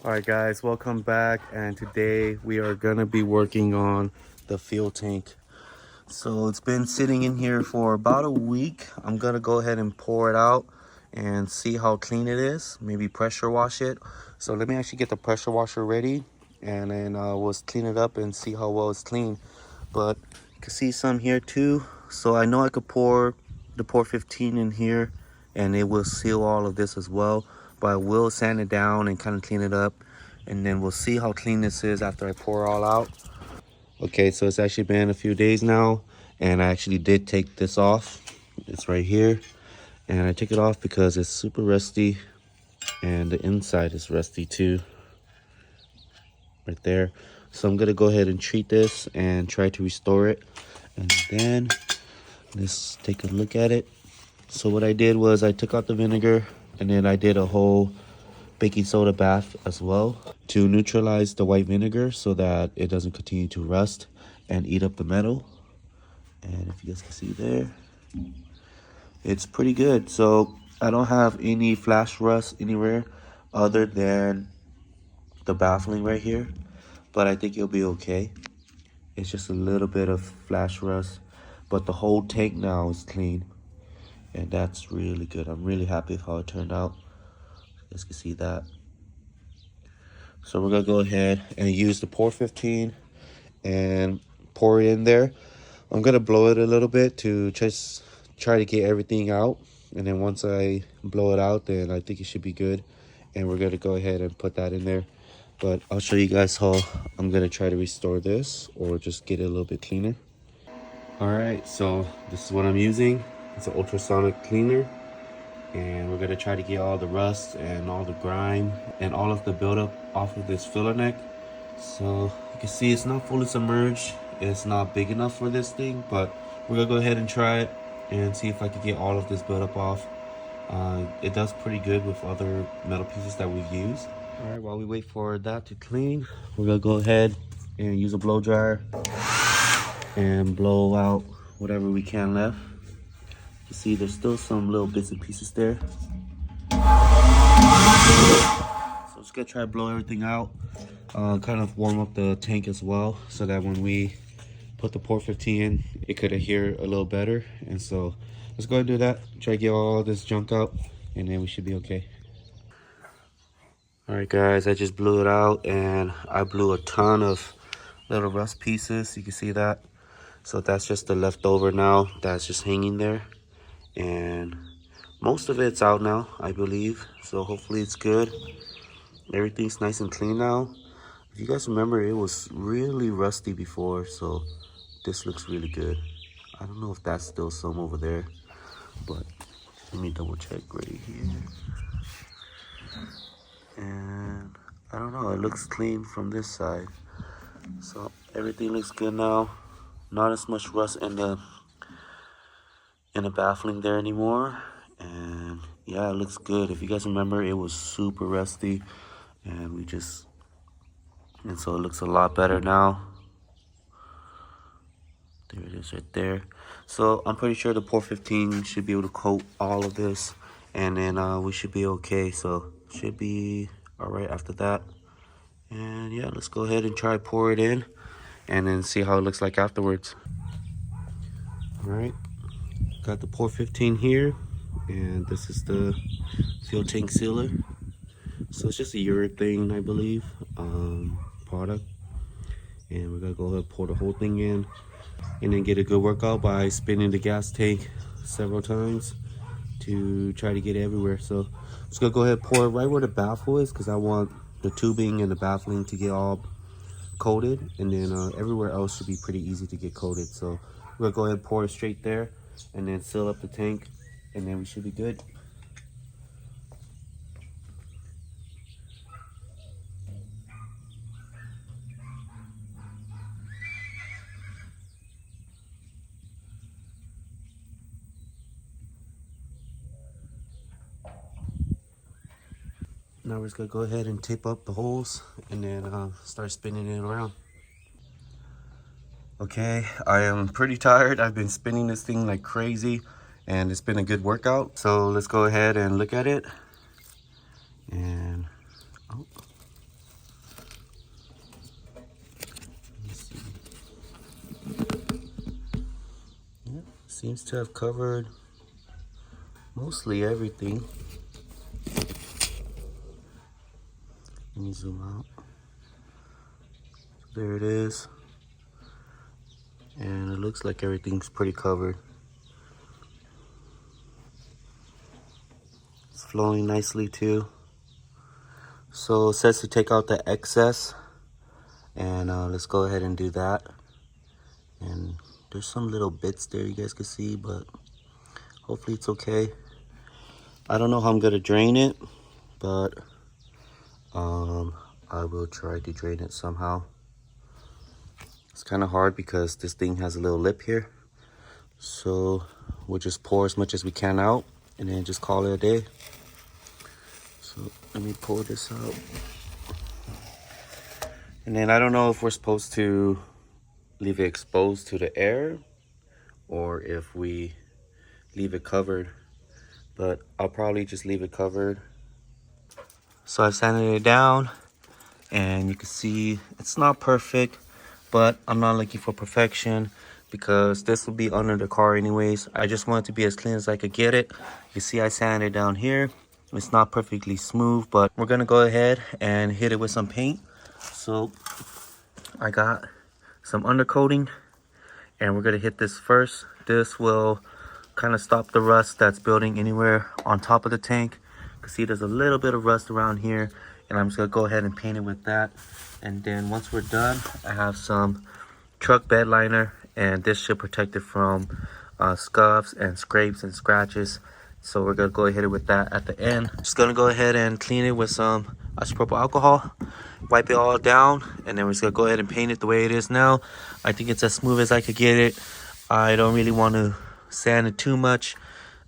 All right, guys, welcome back. And today we are gonna be working on the fuel tank. So it's been sitting in here for about a week. I'm gonna go ahead and pour it out and see how clean it is. Maybe pressure wash it. So let me actually get the pressure washer ready, and then we'll clean it up and see how well it's clean. But you can see some here too. So I know I could pour the pour 15 in here, and it will seal all of this as well. But I will sand it down and kind of clean it up, and then we'll see how clean this is after I pour it all out. Okay, so it's actually been a few days now, and I actually did take this off. It's right here, and I took it off because it's super rusty, and the inside is rusty too, right there. So I'm gonna go ahead and treat this and try to restore it, and then let's take a look at it. So what I did was I took out the vinegar, and then I did a whole baking soda bath as well to neutralize the white vinegar so that it doesn't continue to rust and eat up the metal. And if you guys can see there, it's pretty good. So I don't have any flash rust anywhere other than the baffling right here, but I think it'll be okay. It's just a little bit of flash rust, but the whole tank now is clean, and that's really good. I'm really happy with how it turned out. You guys can see that. So we're gonna go ahead and use the pour 15 and pour it in there. I'm gonna blow it a little bit to just try to get everything out, and then once I blow it out, then I think it should be good, and we're gonna go ahead and put that in there. But I'll show you guys how I'm gonna try to restore this or just get it a little bit cleaner. All right, so this is what I'm using. It's an ultrasonic cleaner, and we're gonna try to get all the rust and all the grime and all of the buildup off of this filler neck. So you can see it's not fully submerged. It's not big enough for this thing, but we're gonna go ahead and try it and see if I can get all of this buildup off. It does pretty good with other metal pieces that we've used. All right, while we wait for that to clean, we're gonna go ahead and use a blow dryer and blow out whatever we can left. You see there's still some little bits and pieces there. So I'm just gonna try to blow everything out. Kind of warm up the tank as well, so that when we put the pour 15 in, it could adhere a little better. And so let's go ahead and do that. Try to get all this junk out, and then we should be okay. All right, guys, I just blew it out, and I blew a ton of little rust pieces. You can see that. So that's just the leftover now that's just hanging there, and most of it's out now, I believe. So hopefully it's good. Everything's nice and clean now. If you guys remember, it was really rusty before, so this looks really good. I don't know if that's still some over there, but let me double check right here. And I don't know, it looks clean from this side. So everything looks good now. Not as much rust in the baffling there anymore. And yeah, it looks good. If you guys remember, it was super rusty, and so it looks a lot better now. There it is right there. So I'm pretty sure the pour 15 should be able to coat all of this, and then we should be okay. So should be all right after that. And yeah, let's go ahead and try pour it in, and then see how it looks like afterwards. All right, got the pour 15 here, and this is the fuel tank sealer. So it's just a urethane, I believe, product. And we're gonna go ahead and pour the whole thing in, and then get a good workout by spinning the gas tank several times to try to get it everywhere. So I'm just gonna go ahead and pour it right where the baffle is, because I want the tubing and the baffling to get all coated, and then everywhere else should be pretty easy to get coated. So we're gonna go ahead and pour it straight there, and then seal up the tank, and then we should be good. Now we're just gonna go ahead and tape up the holes, and then start spinning it around. Okay, I am pretty tired. I've been spinning this thing like crazy, and it's been a good workout. So let's go ahead and look at it. And oh, Seems to have covered mostly everything. Let me zoom out. There it is. And it looks like everything's pretty covered. It's flowing nicely too. So it says to take out the excess, and let's go ahead and do that. And there's some little bits there you guys can see, but hopefully it's okay. I don't know how I'm gonna drain it, but I will try to drain it somehow. It's kind of hard because this thing has a little lip here, so we'll just pour as much as we can out and then just call it a day. So let me pour this out. And then I don't know if we're supposed to leave it exposed to the air or if we leave it covered, but I'll probably just leave it covered. So I've sanded it down, and you can see it's not perfect, but I'm not looking for perfection because this will be under the car anyways. I just want it to be as clean as I could get it. You see I sanded it down here. It's not perfectly smooth, but we're gonna go ahead and hit it with some paint. So I got some undercoating, and we're gonna hit this first. This will kind of stop the rust that's building anywhere on top of the tank. You can see there's a little bit of rust around here, and I'm just gonna go ahead and paint it with that. And then once we're done, I have some truck bed liner, and this should protect it from scuffs and scrapes and scratches. So we're gonna go ahead with that at the end. Just gonna go ahead and clean it with some isopropyl alcohol, wipe it all down, and then we're just gonna go ahead and paint it the way it is now. I think it's as smooth as I could get it. I don't really want to sand it too much.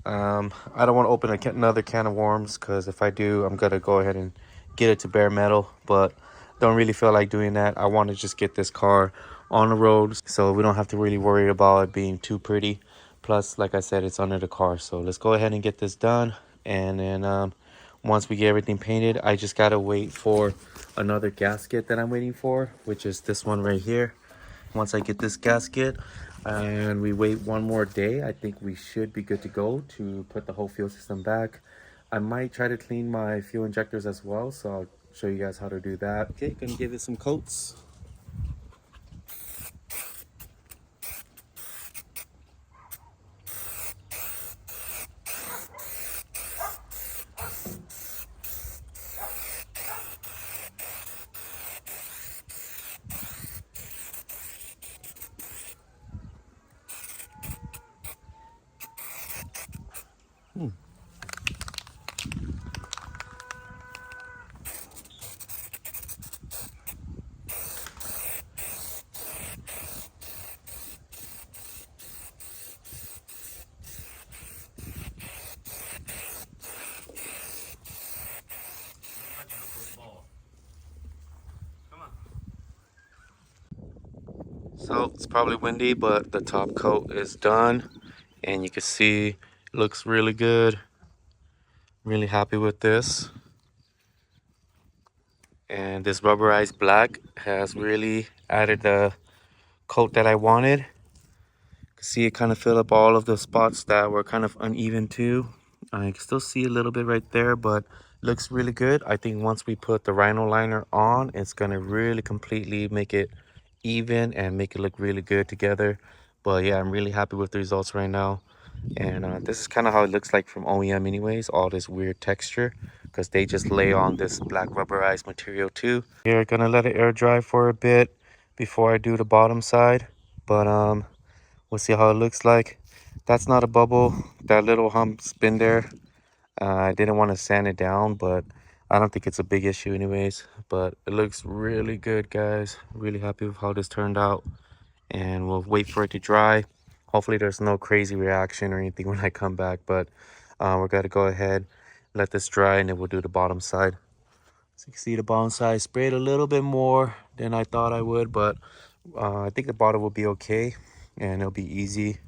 I don't want to open another can of worms, because if I do, I'm gonna go ahead and get it to bare metal, but don't really feel like doing that. I want to just get this car on the road so we don't have to really worry about it being too pretty. Plus, like I said, it's under the car. So let's go ahead and get this done. And then once we get everything painted, I just gotta wait for another gasket that I'm waiting for, which is this one right here. Once I get this gasket and we wait one more day, I think we should be good to go to put the whole fuel system back. I might try to clean my fuel injectors as well, so I'll show you guys how to do that. Okay, gonna give it some coats. So it's probably windy, but the top coat is done, and you can see it looks really good. Really happy with this. And this rubberized black has really added the coat that I wanted. You can see it kind of fill up all of the spots that were kind of uneven too. I can still see a little bit right there, but it looks really good. I think once we put the Rhino liner on, it's gonna really completely make it even and make it look really good together. But yeah, I'm really happy with the results right now. And this is kind of how it looks like from OEM anyways, all this weird texture, because they just lay on this black rubberized material too. Here, gonna let it air dry for a bit before I do the bottom side, but we'll see how it looks like. That's not a bubble. That little hump's been there. I didn't want to sand it down, but I don't think it's a big issue anyways. But it looks really good, guys. Really happy with how this turned out. And we'll wait for it to dry. Hopefully there's no crazy reaction or anything when I come back, but we're gonna go ahead, let this dry, and then we'll do the bottom side. So you can see the bottom side sprayed a little bit more than I thought I would, but I think the bottom will be okay and it'll be easy.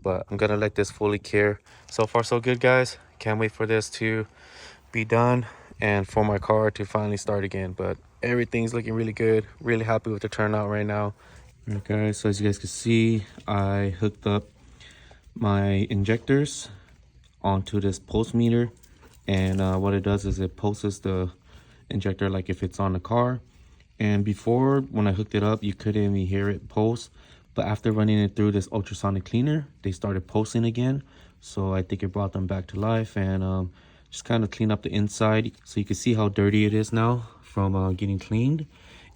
But I'm gonna let this fully cure. So far so good, guys. Can't wait for this to be done and for my car to finally start again. But everything's looking really good. Really happy with the turnout right now. Okay, so as you guys can see, I hooked up my injectors onto this pulse meter, and what it does is it pulses the injector like if it's on the car. And before, when I hooked it up, you couldn't even hear it pulse, but after running it through this ultrasonic cleaner, they started pulsing again. So I think it brought them back to life, and just kind of clean up the inside so you can see how dirty it is now from getting cleaned.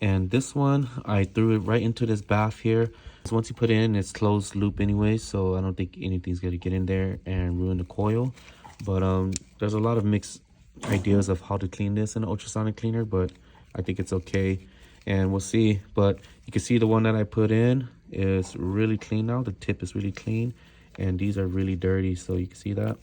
And this one, I threw it right into this bath here. So once you put it in, it's closed loop anyway, so I don't think anything's gonna get in there and ruin the coil. But there's a lot of mixed ideas of how to clean this in an ultrasonic cleaner, but I think it's okay, and we'll see. But you can see the one that I put in is really clean now. The tip is really clean, and these are really dirty, so you can see that.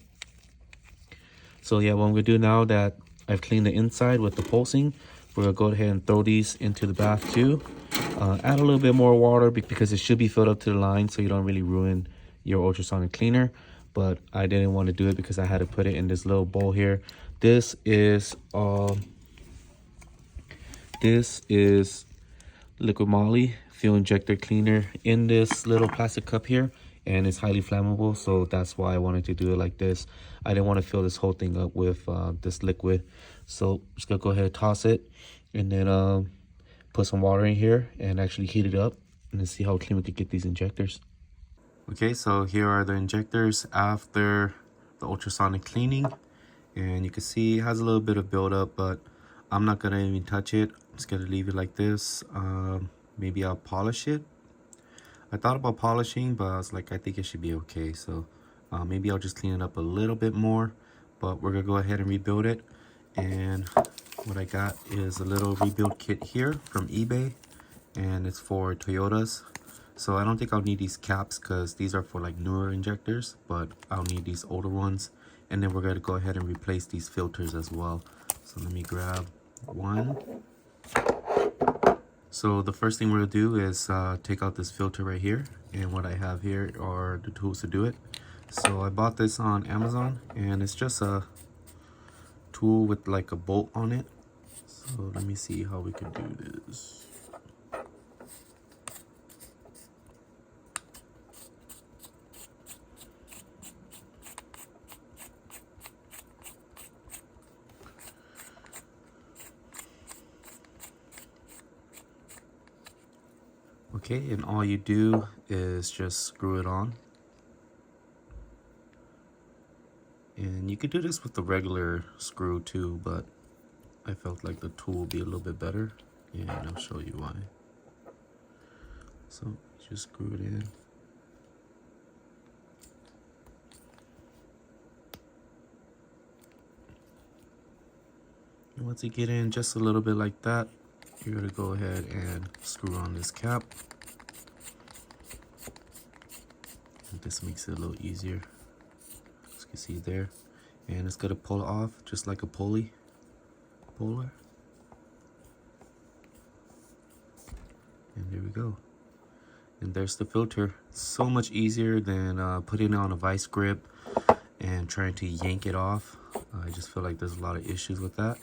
So yeah, what I'm gonna do now that I've cleaned the inside with the pulsing, we're gonna go ahead and throw these into the bath too. Add a little bit more water because it should be filled up to the line, so you don't really ruin your ultrasonic cleaner. But I didn't want to do it because I had to put it in this little bowl here. This is liquid moly fuel injector cleaner in this little plastic cup here, and it's highly flammable, so that's why I wanted to do it like this. I didn't want to fill this whole thing up with this liquid, so I'm just gonna go ahead and toss it, and then put some water in here and actually heat it up, and then see how clean we could get these injectors. Okay, so here are the injectors after the ultrasonic cleaning, and you can see it has a little bit of buildup, but I'm not gonna even touch it. I'm just gonna leave it like this. Maybe I'll polish it. I thought about polishing, but I was like, I think it should be okay. So maybe I'll just clean it up a little bit more, but we're gonna go ahead and rebuild it. And what I got is a little rebuild kit here from eBay, and it's for Toyotas. So I don't think I'll need these caps because these are for like newer injectors, but I'll need these older ones. And then we're gonna go ahead and replace these filters as well. So let me grab one. So the first thing we're gonna do is take out this filter right here, and what I have here are the tools to do it. So I bought this on Amazon, and it's just a tool with like a bolt on it. So let me see how we can do this. Okay, and all you do is just screw it on. And you could do this with the regular screw too, but I felt like the tool would be a little bit better, and I'll show you why. So just screw it in. And once you get in just a little bit like that, you're gonna go ahead and screw on this cap. And this makes it a little easier, as you can see there. And it's gonna pull off just like a puller. And there we go. And there's the filter. So much easier than putting it on a vice grip and trying to yank it off. I just feel like there's a lot of issues with that.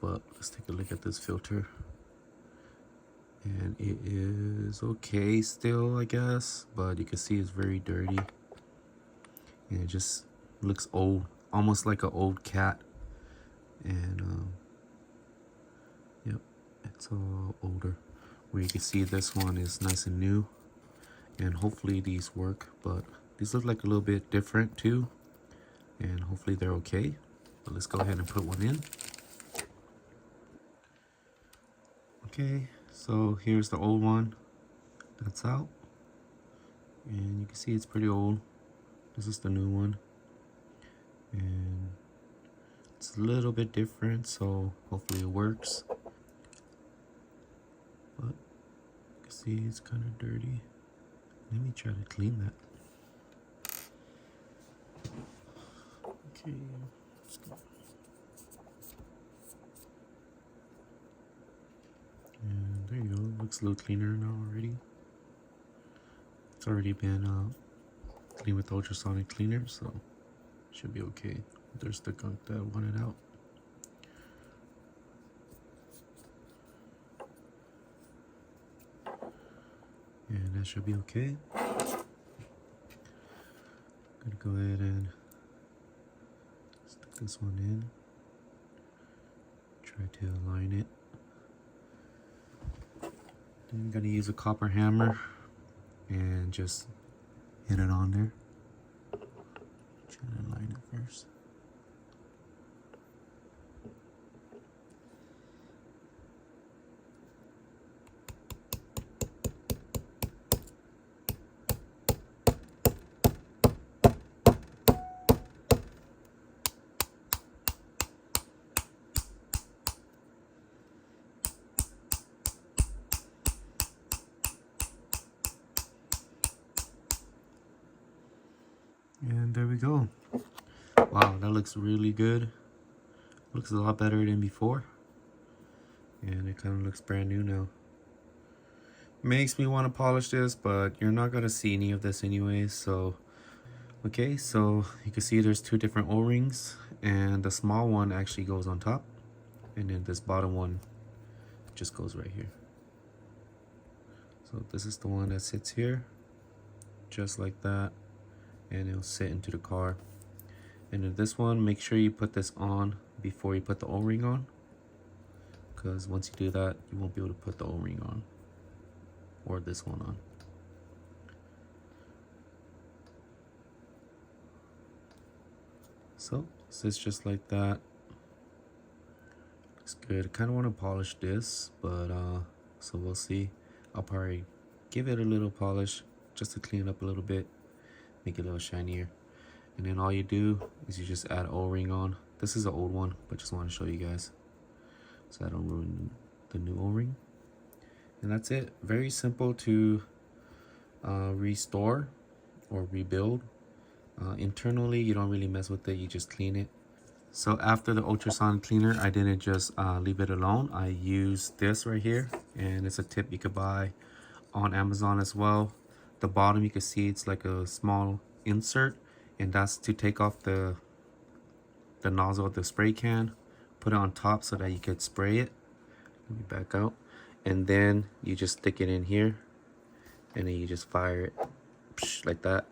But let's take a look at this filter. And it is okay still, I guess, but you can see it's very dirty. And it just looks old, almost like an old cat. And yep, it's all older. Where you can see this one is nice and new, and hopefully these work, but these look like a little bit different too, and hopefully they're okay. But let's go ahead and put one in. Okay, so here's the old one that's out, and you can see it's pretty old. This is the new one, and it's a little bit different, so hopefully it works. But you can see it's kind of dirty. Let me try to clean that. Okay, let's go. And there you go, looks a little cleaner now already. It's already been cleaned with the ultrasonic cleaner, so should be okay. There's the gunk that I wanted out. And that should be okay. go ahead and stick this one in. Try to align it. Then I'm gonna use a copper hammer and just hit it on there. Try to align it first. And there we go. Wow, that looks really good. Looks a lot better than before. And it kind of looks brand new now. Makes me want to polish this, but you're not going to see any of this anyways. So, okay, so you can see there's two different O-rings. And the small one actually goes on top. And then this bottom one just goes right here. So this is the one that sits here. Just like that. And it'll sit into the car. And then this one, make sure you put this on before you put the O-ring on, because once you do that, you won't be able to put the O-ring on, or this one on. So this is just like that. Looks good. I kind of want to polish this, but so we'll see. I'll probably give it a little polish just to clean it up a little bit, make it a little shinier. And then all you do is you just add O-ring on. This is an old one, but just want to show you guys so I don't ruin the new O-ring. And that's it. Very simple to restore or rebuild. Internally, you don't really mess with it, you just clean it. So after the ultrasonic cleaner, I didn't just leave it alone. I used this right here, and it's a tip you could buy on Amazon as well. The bottom, you can see it's like a small insert, and that's to take off the nozzle of the spray can, put it on top so that you could spray it. Let me back out. And then you just stick it in here, and then you just fire it like that.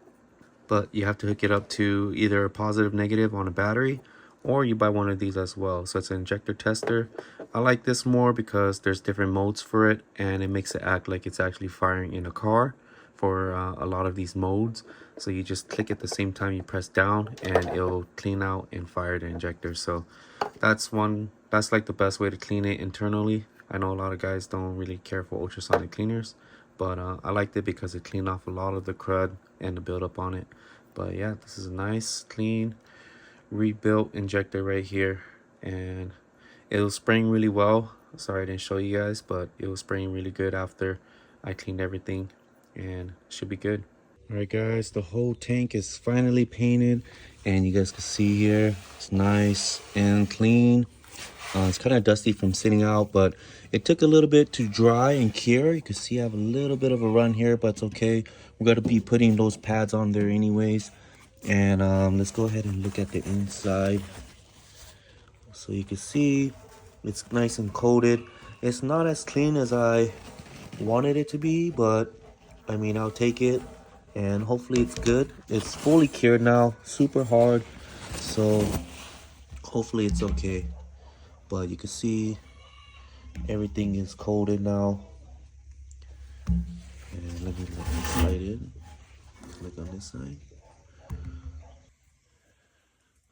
But you have to hook it up to either a positive, negative on a battery, or you buy one of these as well. So it's an injector tester. I like this more because there's different modes for it, and it makes it act like it's actually firing in a car for a lot of these modes. So you just click at the same time you press down, and it'll clean out and fire the injector. So that's like the best way to clean it internally. I know a lot of guys don't really care for ultrasonic cleaners, but I liked it because it cleaned off a lot of the crud and the buildup on it. But yeah, this is a nice, clean, rebuilt injector right here, and it was spraying really well. Sorry I didn't show you guys, but it was spraying really good after I cleaned everything, and should be good. All right guys, the whole tank is finally painted, and you guys can see here it's nice and clean. It's kind of dusty from sitting out, but it took a little bit to dry and cure. You can see I have a little bit of a run here, but it's okay. We're going to be putting those pads on there anyways. And let's go ahead and look at the inside. So you can see it's nice and coated. It's not as clean as I wanted it to be, but I mean, I'll take it, and hopefully it's good. It's fully cured now, super hard, so hopefully it's okay. But you can see everything is coated now. And let me look this side in. Look on this side.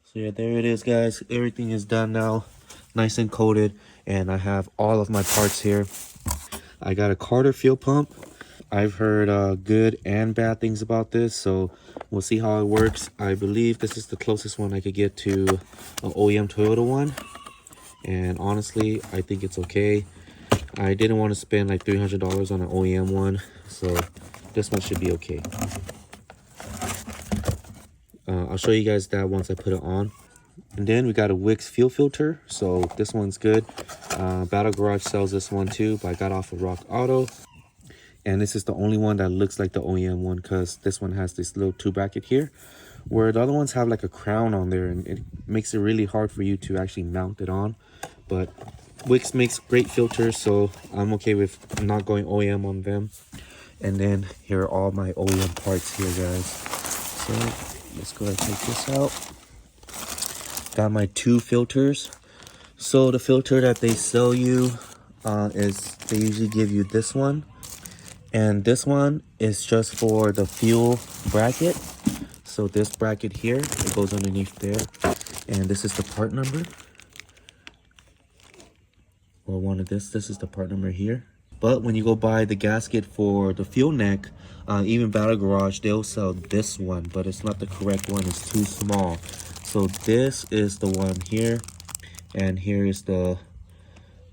So yeah, there it is guys. Everything is done now, nice and coated, and I have all of my parts here. I got a Carter fuel pump. I've heard good and bad things about this, so we'll see how it works. I believe this is the closest one I could get to an OEM Toyota one, and honestly I think it's okay. I didn't want to spend like $300 on an OEM one, so this one should be okay. I'll show you guys that once I put it on. And then we got a Wix fuel filter, so this one's good. Battle Garage sells this one too, but I got off of Rock Auto. And this is the only one that looks like the OEM one, because this one has this little 2 bracket here, where the other ones have like a crown on there, and it makes it really hard for you to actually mount it on. But Wix makes great filters, so I'm okay with not going OEM on them. And then here are all my OEM parts here guys. So let's go ahead and take this out. Got my 2 filters. So the filter that they sell you is, they usually give you this one. And this one is just for the fuel bracket. So this bracket here, it goes underneath there. And this is the part number. Or one of this is the part number here. But when you go buy the gasket for the fuel neck, even Battle Garage, they'll sell this one, but it's not the correct one. It's too small. So this is the one here, and here is the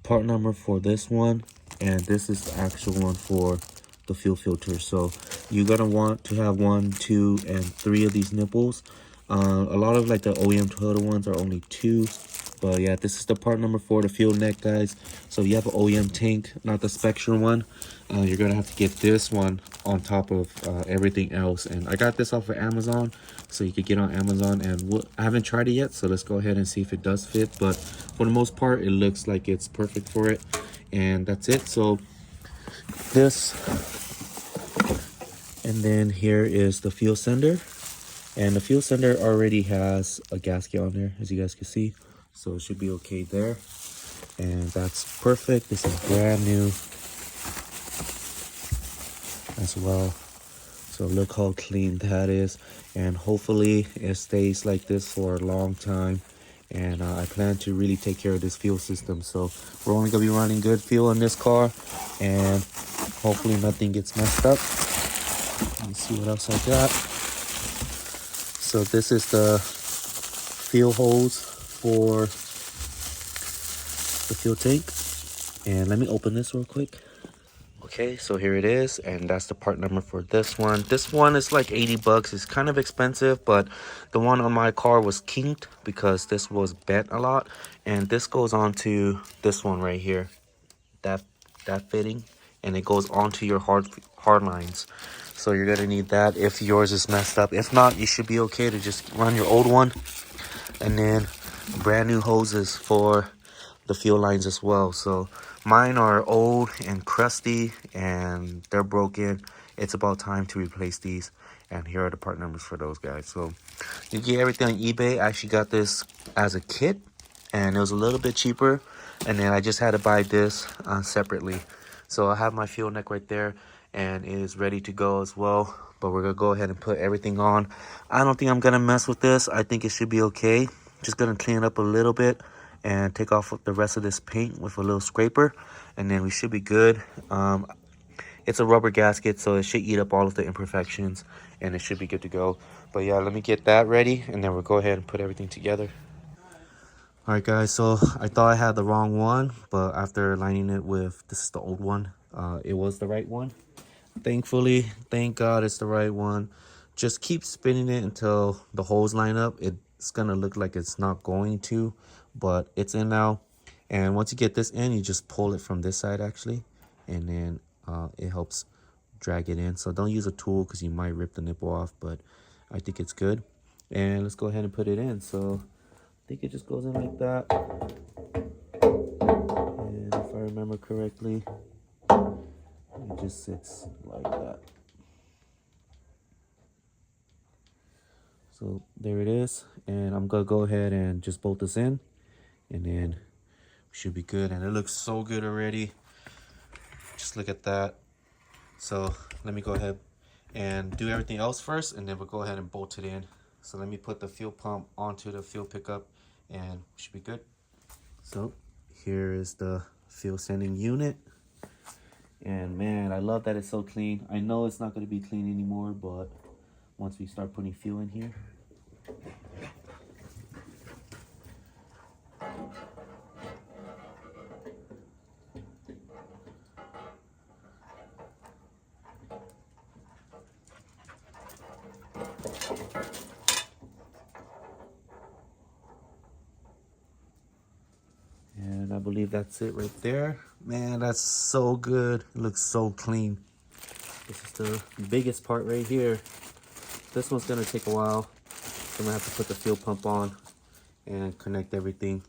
part number for this one, and this is the actual one for the fuel filter. So you're gonna want to have 1, 2, and 3 of these nipples. A lot of like the OEM Toyota ones are only 2. But yeah, this is the part number for the fuel neck, guys. So if you have an OEM tank, not the Spectrum one, you're gonna have to get this one on top of everything else. And I got this off of Amazon, so you could get on Amazon. And I haven't tried it yet, so let's go ahead and see if it does fit. But for the most part, it looks like it's perfect for it. And that's it. So this, and then here is the fuel sender. And the fuel sender already has a gasket on there, as you guys can see. So it should be okay there. And that's perfect. This is brand new as well. So look how clean that is. And hopefully it stays like this for a long time. And I plan to really take care of this fuel system. So we're only going to be running good fuel in this car. And hopefully nothing gets messed up. Let me see what else I got. So this is the fuel hose for the fuel tank. And let me open this real quick. Okay, so here it is, and that's the part number for this one. This one is like 80 bucks. It's kind of expensive, but the one on my car was kinked because this was bent a lot. And this goes on to this one right here, that fitting, and it goes onto your hard lines. So you're gonna need that if yours is messed up. If not, you should be okay to just run your old one. And then brand new hoses for the fuel lines as well. So mine are old and crusty and they're broken. It's about time to replace these. And here are the part numbers for those guys. So you get everything on eBay. I actually got this as a kit and it was a little bit cheaper. And then I just had to buy this separately. So I have my fuel neck right there and it is ready to go as well. But we're gonna go ahead and put everything on. I don't think I'm gonna mess with this. I think it should be okay. Just gonna clean it up a little bit and take off the rest of this paint with a little scraper, and then we should be good. It's a rubber gasket, so it should eat up all of the imperfections and it should be good to go. But yeah, let me get that ready and then we'll go ahead and put everything together. All right guys, so I thought I had the wrong one, but after lining it with, this is the old one, it was the right one. Thankfully, thank God it's the right one. Just keep spinning it until the holes line up. It's gonna look like it's not going to, but it's in now. And once you get this in, you just pull it from this side actually, and then it helps drag it in. So don't use a tool because you might rip the nipple off, but I think it's good. And let's go ahead and put it in. So I think it just goes in like that. And if I remember correctly, it just sits like that. So there it is, and I'm gonna go ahead and just bolt this in, and then we should be good. And it looks so good already. Just look at that. So let me go ahead and do everything else first, and then we'll go ahead and bolt it in. So let me put the fuel pump onto the fuel pickup, and we should be good. So here is the fuel sending unit. And man, I love that it's so clean. I know it's not going to be clean anymore, but once we start putting fuel in here. And I believe that's it right there. Man, that's so good. It looks so clean. This is the biggest part right here. This one's gonna take a while. I'm gonna have to put the fuel pump on and connect everything.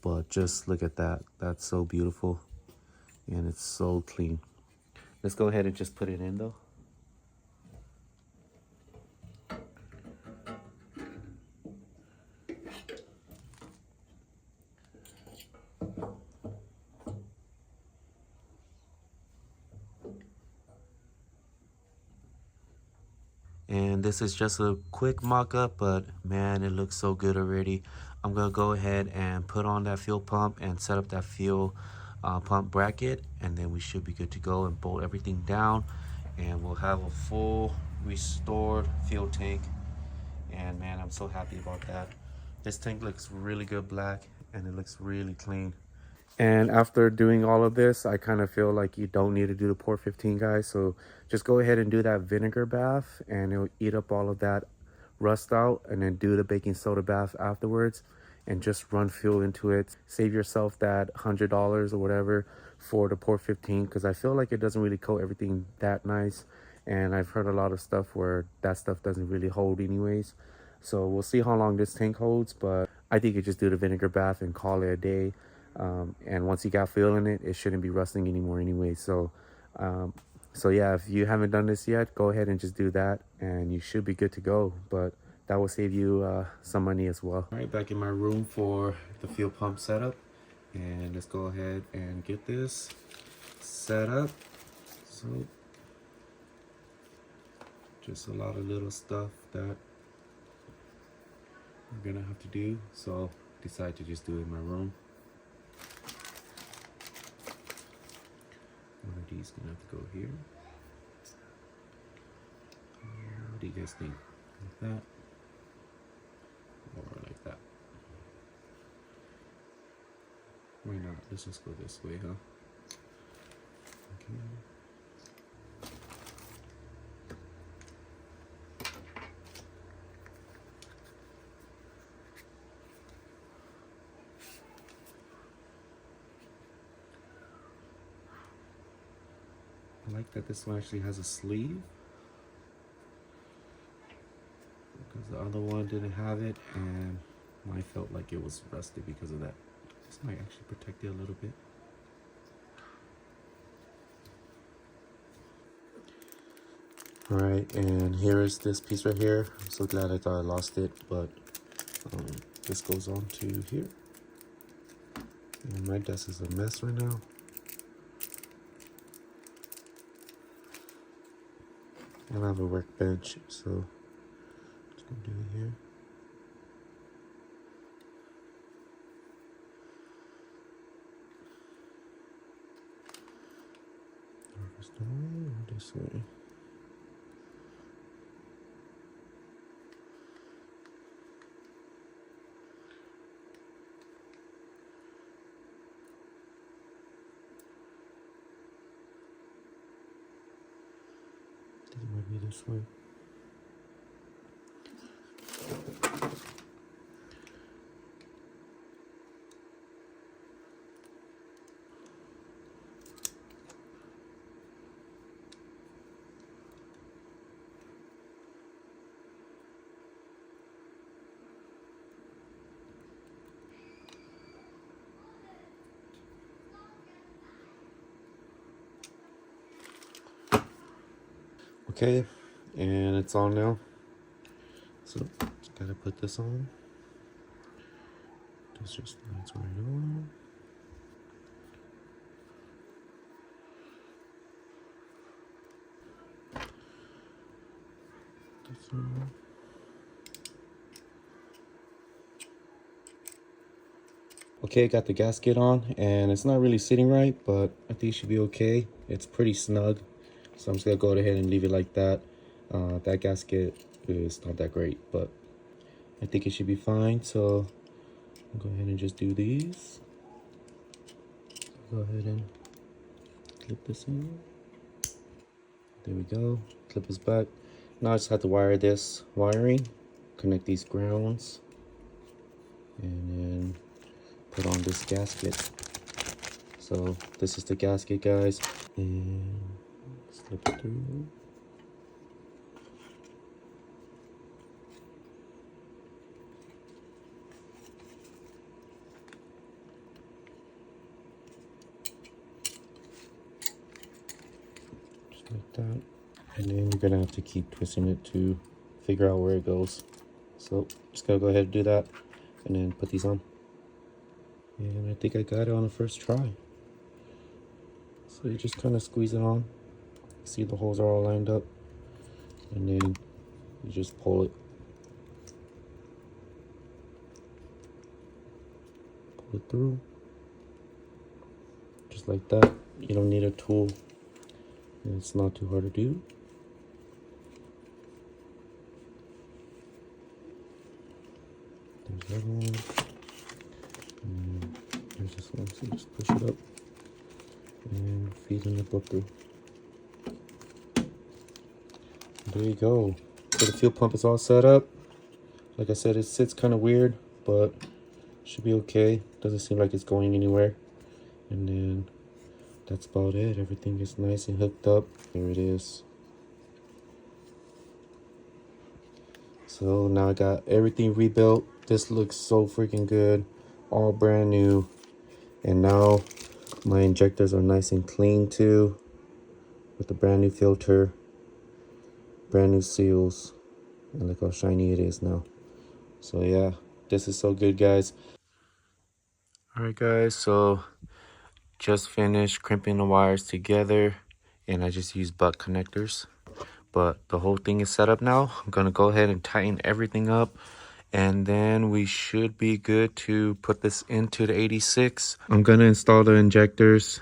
But just look at that. That's so beautiful. And it's so clean. Let's go ahead and just put it in though. And this is just a quick mock-up, but man, it looks so good already. I'm gonna go ahead and put on that fuel pump and set up that fuel pump bracket, and then we should be good to go and bolt everything down, and we'll have a full restored fuel tank. And man, I'm so happy about that. This tank looks really good black, and it looks really clean. And after doing all of this, I kind of feel like you don't need to do the port 15, guys. So just go ahead and do that vinegar bath, and it'll eat up all of that rust out, and then do the baking soda bath afterwards, and just run fuel into it. Save yourself that $100 or whatever for the port 15, because I feel like it doesn't really coat everything that nice. And I've heard a lot of stuff where that stuff doesn't really hold anyways. So we'll see how long this tank holds, but I think you just do the vinegar bath and call it a day. And once you got fuel in it, it shouldn't be rusting anymore anyway. So yeah, if you haven't done this yet, go ahead and just do that, and you should be good to go. But that will save you some money as well. All right, back in my room for the fuel pump setup, and let's go ahead and get this set up. So just a lot of little stuff that we're gonna have to do, so decide to just do it in my room. One of these gonna have to go here. What do you guys think? Like that, or like that? Why not? Let's just go this way, huh? Okay. I like that this one actually has a sleeve, because the other one didn't have it, and mine felt like it was rusty because of that. This might actually protect it a little bit. All right, and here is this piece right here. I'm so glad I thought I lost it, but this goes on to here. And my desk is a mess right now. And I have a workbench, so just gonna do it here. This way or this way? I think it might be this way. Okay, and it's on now. So just gotta put this on. This just slides right on. This on. Okay, got the gasket on, and it's not really sitting right, but I think it should be okay. It's pretty snug, so I'm just gonna go ahead and leave it like that. That gasket is not that great, but I think it should be fine. So I'll go ahead and just do these. Go ahead and clip this in. There we go. Clip is back. Now I just have to wire this wiring, connect these grounds, and then put on this gasket. So this is the gasket, guys, and slip it through. Just like that. And then you're gonna have to keep twisting it to figure out where it goes. So just gotta go ahead and do that, and then put these on. And I think I got it on the first try. So you just kind of squeeze it on. See the holes are all lined up, and then You just pull it. Pull it through. Just like that. You don't need a tool. It's not too hard to do. There's that one. And there's this one. So just push it up and feed in the book through. There you go. So the fuel pump is all set up. Like I said, it sits kind of weird, but should be okay. Doesn't seem like it's going anywhere. And then that's about it. Everything is nice and hooked up. There it is. So now I got everything rebuilt. This looks so freaking good. All brand new. And now my injectors are nice and clean too. With the brand new filter. Brand new seals. And look how shiny it is now. So yeah, this is so good, guys. Alright guys, so just finished crimping the wires together. And I just used butt connectors. But the whole thing is set up now. I'm gonna go ahead and tighten everything up, and then we should be good to put this into the 86. I'm gonna install the injectors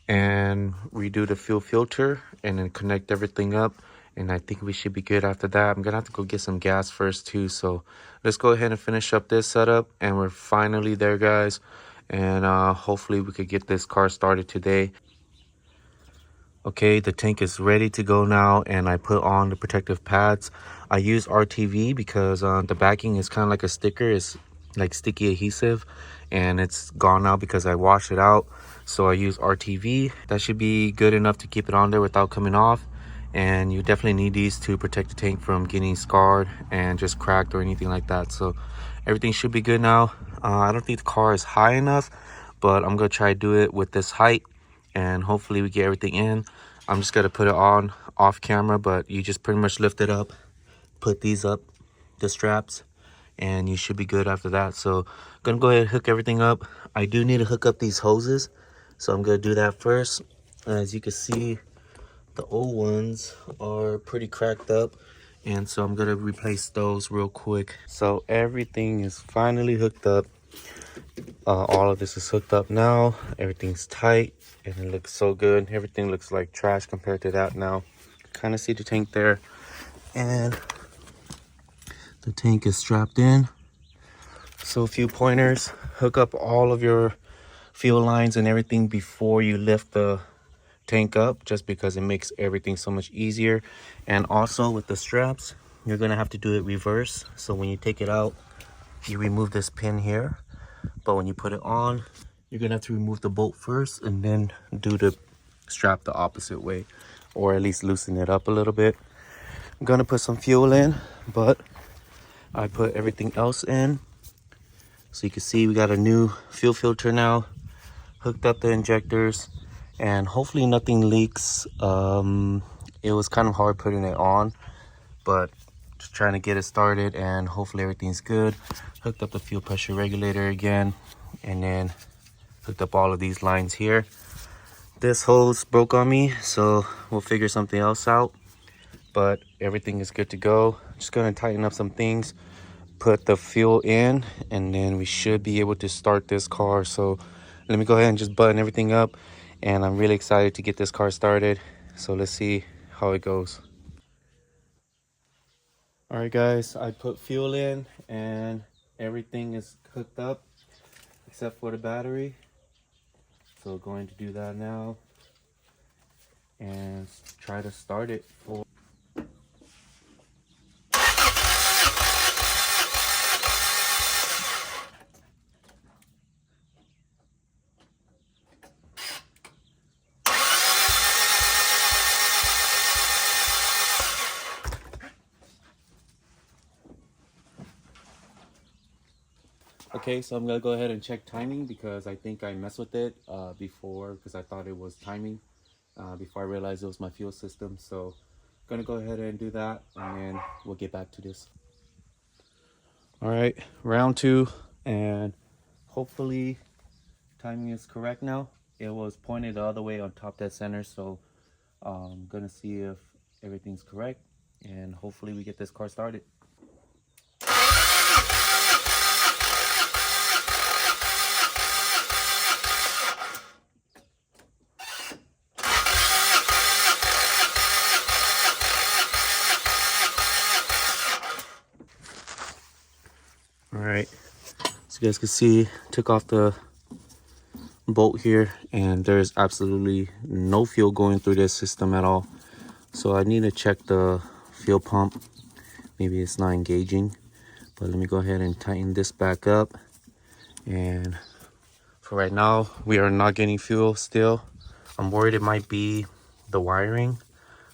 and redo the fuel filter and then connect everything up, and I think we should be good after that. I'm gonna have to go get some gas first too, so let's go ahead and finish up this setup, and we're finally there, guys. And hopefully we could get this car started today. Okay, the tank is ready to go now, and I put on the protective pads. I use RTV because the backing is kind of like a sticker. It's like sticky adhesive, and it's gone now because I washed it out. So I use RTV. That should be good enough to keep it on there without coming off. And you definitely need these to protect the tank from getting scarred and just cracked or anything like that. So everything should be good now. I don't think the car is high enough, but I'm gonna try to do it with this height, and hopefully we get everything in. I'm just gonna put it on off camera, but you just pretty much lift it up, put these up, the straps, and you should be good after that. So gonna go ahead and hook everything up. I do need to hook up these hoses, so I'm gonna do that first. As you can see, the old ones are pretty cracked up, and so I'm gonna replace those real quick. So everything is finally hooked up. All of this is hooked up now. Everything's tight and it looks so good. Everything looks like trash compared to that now. Kind of see the tank there, and the tank is strapped in. So a few pointers: hook up all of your fuel lines and everything before you lift the tank up, just because it makes everything so much easier. And also with the straps, you're gonna have to do it reverse. So when you take it out, you remove this pin here, but when you put it on, you're gonna have to remove the bolt first and then do the strap the opposite way, or at least loosen it up a little bit. I'm gonna put some fuel in, but I put everything else in. So you can see we got a new fuel filter now, hooked up the injectors, and hopefully nothing leaks. It was kind of hard putting it on, but just trying to get it started, and hopefully everything's good. Hooked up the fuel pressure regulator again, and then hooked up all of these lines here. This hose broke on me, so we'll figure something else out, but everything is good to go. Just gonna tighten up some things, put the fuel in, and then we should be able to start this car. So let me go ahead and just button everything up, and I'm really excited to get this car started. So let's see how it goes. All right guys, I put fuel in and everything is hooked up except for the battery. So going to do that now and try to start it for Okay, so I'm gonna go ahead and check timing, because I think I messed with it before, because I thought it was timing before I realized it was my fuel system. So I'm gonna go ahead and do that, and then we'll get back to this. All right, round two, and hopefully timing is correct now. It was pointed the other way on top dead center, so I'm gonna see if everything's correct. and hopefully we get this car started. All right, so you guys can see, took off the bolt here, and there's absolutely no fuel going through this system at all. So I need to check the fuel pump. Maybe it's not engaging, but let me go ahead and tighten this back up. And for right now, we are not getting fuel still. I'm worried it might be the wiring.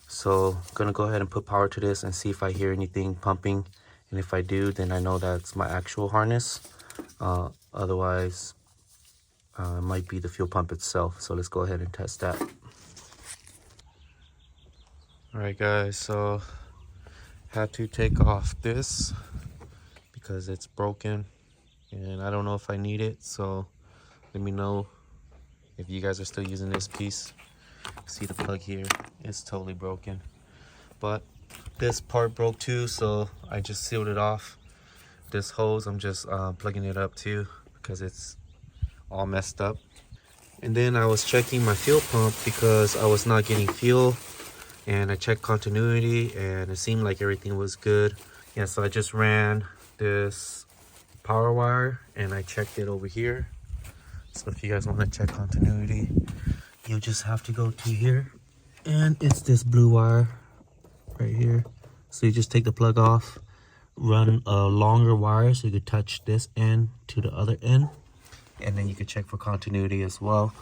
So I'm gonna go ahead and put power to this and see if I hear anything pumping. And if I do, then I know that's my actual harness. Otherwise, it might be the fuel pump itself. So let's go ahead and test that. All right, guys, so had to take off this because it's broken and I don't know if I need it. So let me know if you guys are still using this piece. See the plug here, it's totally broken. But this part broke too, so I just sealed it off. This hose, I'm just plugging it up too because it's all messed up. And then I was checking my fuel pump because I was not getting fuel, and I checked continuity and it seemed like everything was good. Yeah, so I just ran this power wire and I checked it over here. So if you guys want to check continuity, you just have to go to here, and it's this blue wire right here. So you just take the plug off, run a longer wire so you could touch this end to the other end, and then you could check for continuity as well.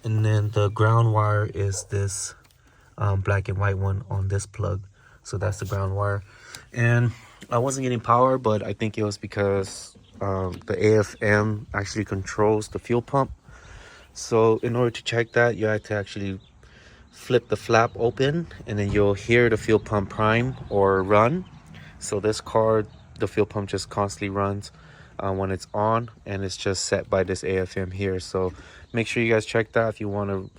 And then the ground wire is this black and white one on this plug. So that's the ground wire. And I wasn't getting power, but I think it was because the AFM actually controls the fuel pump. So in order to check that, you have to actually flip the flap open, and then you'll hear the fuel pump prime or run. So this car, the fuel pump just constantly runs when it's on, and it's just set by this AFM here. So make sure you guys check that if you want to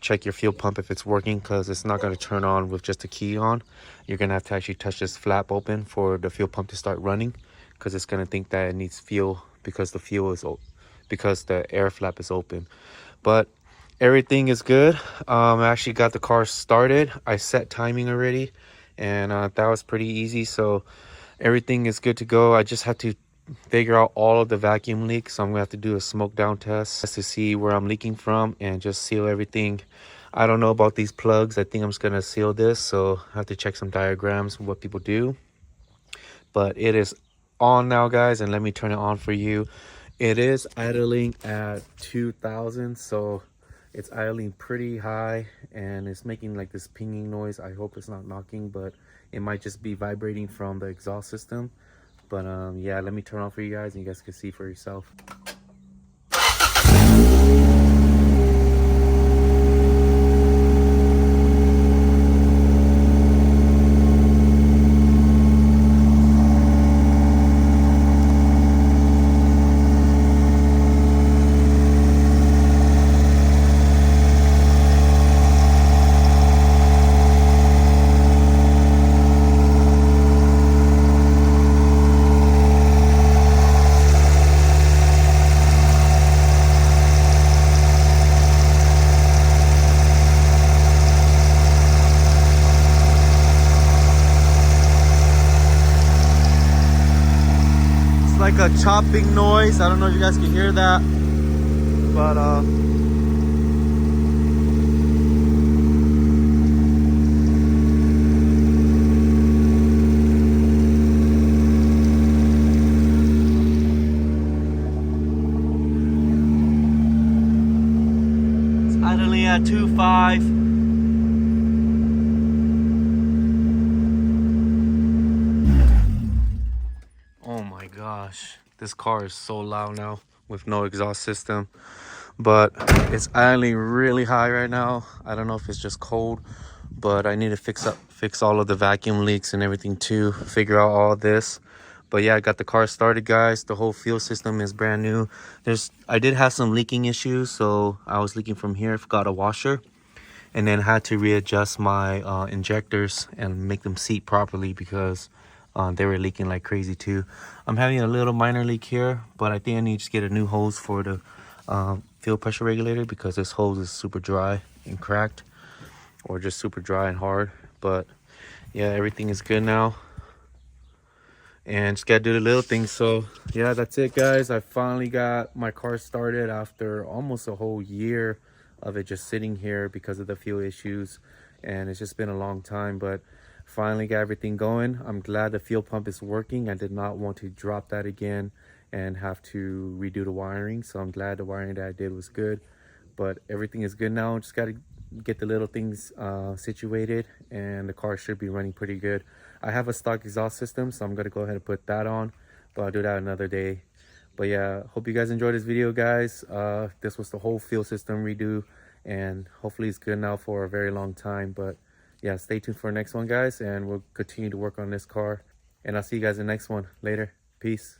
check your fuel pump if it's working, because it's not going to turn on with just a key on. You're going to have to actually touch this flap open for the fuel pump to start running, because it's going to think that it needs fuel because the fuel is because the air flap is open. But everything is good. I actually got the car started. I set timing already, and that was pretty easy. So everything is good to go. I just had to figure out all of the vacuum leaks. So I'm gonna have to do a smoke down test to see where I'm leaking from and just seal everything. I don't know about these plugs. I think I'm just gonna seal this. So I have to check some diagrams, what people do. But it is on now, guys, and let me turn it on for you. It is idling at 2000, so it's idling pretty high, and it's making like this pinging noise. I hope it's not knocking, but it might just be vibrating from the exhaust system. But yeah, let me turn on for you guys and you guys can see for yourself. Like a chopping noise. I don't know if you guys can hear that, but it's idling at 2.5. Oh my gosh, this car is so loud now with no exhaust system, but it's idling really high right now. I don't know if it's just cold, but I need to fix all of the vacuum leaks and everything too, figure out all this. But yeah, I got the car started, guys. The whole fuel system is brand new. I did have some leaking issues, so I was leaking from here. I forgot a washer, and then had to readjust my injectors and make them seat properly because they were leaking like crazy too. I'm having a little minor leak here, but I think I need to get a new hose for the fuel pressure regulator because this hose is super dry and cracked, or just super dry and hard. But yeah, everything is good now, and just gotta do the little things. So yeah, that's it guys. I finally got my car started after almost a whole year of it just sitting here because of the fuel issues, and it's just been a long time, but finally got everything going. I'm glad the fuel pump is working. I did not want to drop that again and have to redo the wiring, so I'm glad the wiring that I did was good. But everything is good now. Just got to get the little things situated, and the car should be running pretty good. I have a stock exhaust system, so I'm gonna go ahead and put that on, but I'll do that another day. But yeah, hope you guys enjoyed this video guys. This was the whole fuel system redo, and hopefully it's good now for a very long time. But yeah, stay tuned for the next one guys, and we'll continue to work on this car, and I'll see you guys in the next one. Later, peace.